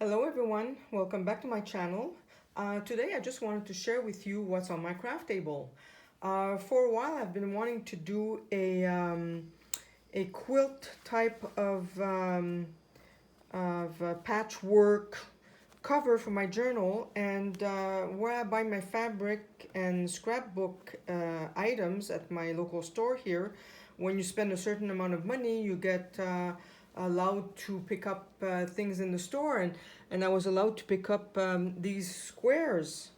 Hello everyone, welcome back to my channel. Today I just wanted to share with you what's on my craft table. For a while I've been wanting to do a quilt type of patchwork cover for my journal, and where I buy my fabric and scrapbook items at my local store here. When you spend a certain amount of money, you get allowed to pick up things in the store, and I was allowed to pick up these squares.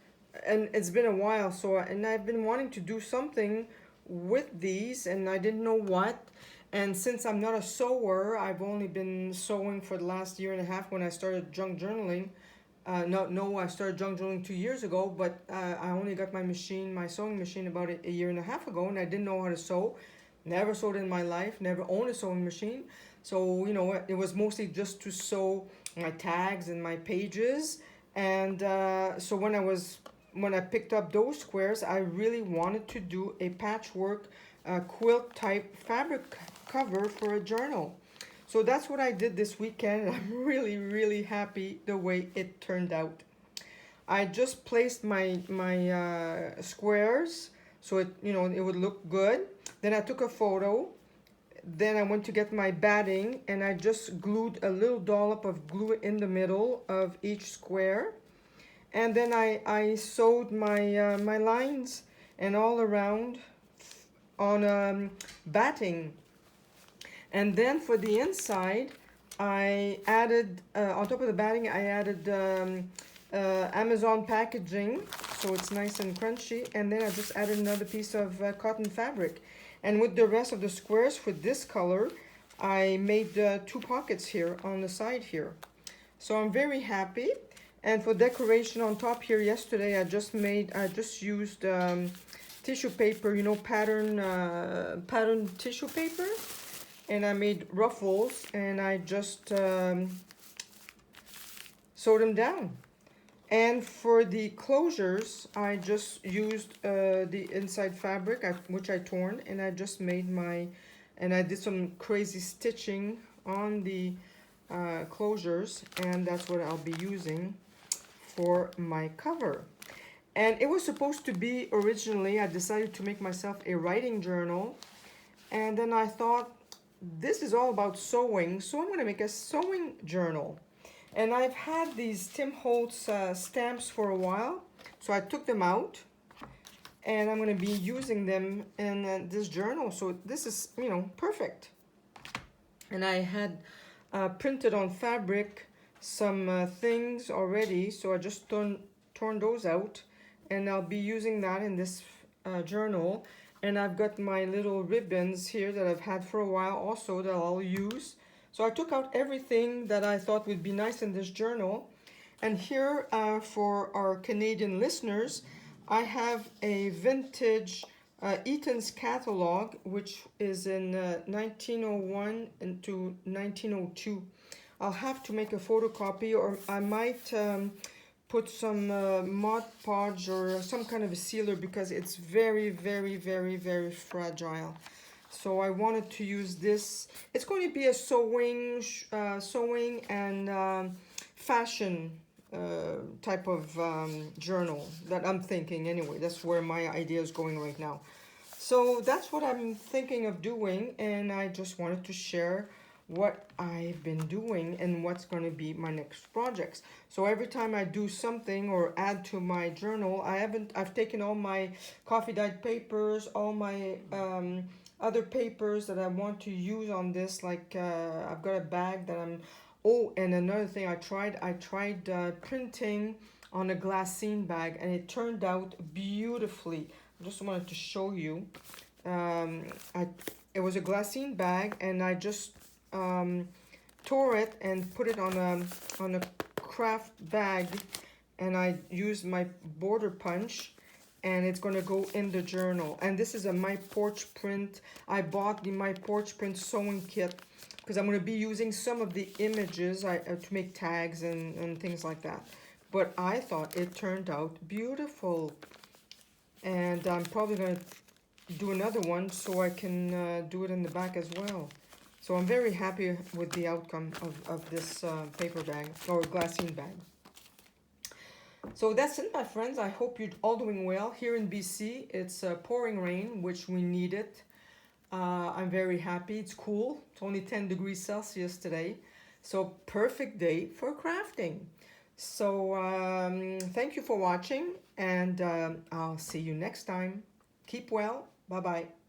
And it's been a while, and I've been wanting to do something with these, and I didn't know what. And since I'm not a sewer, I've only been sewing for the last year and a half when I started junk journaling. No, I started junk journaling 2 years ago, but I only got my sewing machine about a year and a half ago, and I didn't know how to sew. Never sewed in my life, never owned a sewing machine. So, it was mostly just to sew my tags and my pages. And so when I picked up those squares, I really wanted to do a patchwork quilt type fabric cover for a journal. So that's what I did this weekend, and I'm really, really happy the way it turned out. I just placed my squares so it would look good. Then I took a photo. Then I went to get my batting, and I just glued a little dollop of glue in the middle of each square. And then I sewed my lines and all around on batting. And then for the inside, I added, on top of the batting, I added Amazon packaging, so it's nice and crunchy. And then I just added another piece of cotton fabric. And with the rest of the squares for this color, I made two pockets here on the side here. So I'm very happy. And for decoration on top here, yesterday I just used tissue paper, pattern tissue paper. And I made ruffles, and I just sewed them down. And for the closures, I just used the inside fabric, which I torn, and I just made and I did some crazy stitching on the closures, and that's what I'll be using for my cover. And it was supposed to be, originally, I decided to make myself a writing journal, and then I thought, this is all about sewing, so I'm going to make a sewing journal. And I've had these Tim Holtz stamps for a while, so I took them out, and I'm going to be using them in this journal. So this is, perfect. And I had printed on fabric some things already, so I just torn those out, and I'll be using that in this journal. And I've got my little ribbons here that I've had for a while also that I'll use. So I took out everything that I thought would be nice in this journal. And here for our Canadian listeners, I have a vintage Eaton's catalog, which is in 1901 to 1902. I'll have to make a photocopy, or I might put some Mod Podge or some kind of a sealer, because it's very, very, very, very fragile. So I wanted to use this. It's going to be a sewing and fashion type of journal that I'm thinking anyway. That's where my idea is going right now. So that's what I'm thinking of doing, and I just wanted to share what I've been doing and what's going to be my next projects. So every time I do something or add to my journal, I've taken all my coffee dyed papers, all my other papers that I want to use on this, like I've got a bag that and another thing I tried printing on a glassine bag, and it turned out beautifully. I just wanted to show you. It was a glassine bag, and I just tore it and put it on a craft bag, and I used my border punch, and it's going to go in the journal. And this is a My Porch Print. I bought the My Porch Print sewing kit because I'm going to be using some of the images to make tags and things like that. But I thought it turned out beautiful, and I'm probably going to do another one so I can do it in the back as well. So I'm very happy with the outcome of this paper bag or glassine bag. So that's it, my friends. I hope you're all doing well. Here in BC, it's pouring rain, which we needed. I'm very happy. It's cool. It's only 10 degrees Celsius today. So perfect day for crafting. So thank you for watching, and I'll see you next time. Keep well. Bye-bye.